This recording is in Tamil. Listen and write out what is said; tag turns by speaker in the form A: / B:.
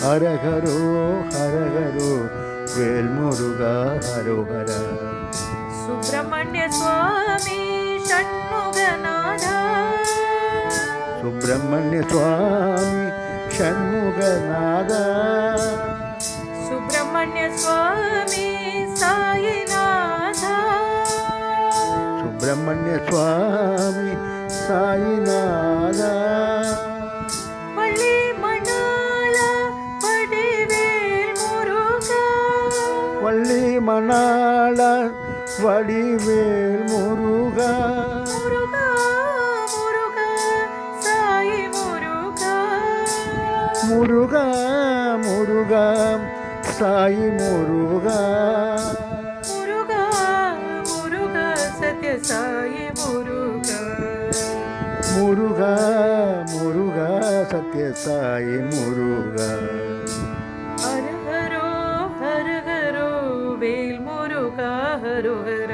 A: ஹரஹரோ ஹரஹரோ வேல்முருகா ஹரோஹரா.
B: சுப்பிரமணிய சுவாமி ஷண்முகநாதா,
A: சுப்பிரமணிய சுவாமி ஷண்முகநாதா,
B: சுப்பிரமணிய சுவாமி சாயிநாதா,
A: சுப்பிரமணிய சுவாமி சாயிநாதா,
B: பள்ளி மணாளா வடிவேல் முருகா,
A: வள்ளி மணாளா வடிவேல் முருகா,
B: முருகா முருகா சாயி முருகா,
A: முருகா முருகா சாயி முருகா,
B: முருகா முருகா சத்ய சாயி முருகா,
A: முருகா முருகா சத்ய சாயி முருகா.
B: ஹரஹரோ ஹரஹரோ வேல் முருகா ஹரோஹர.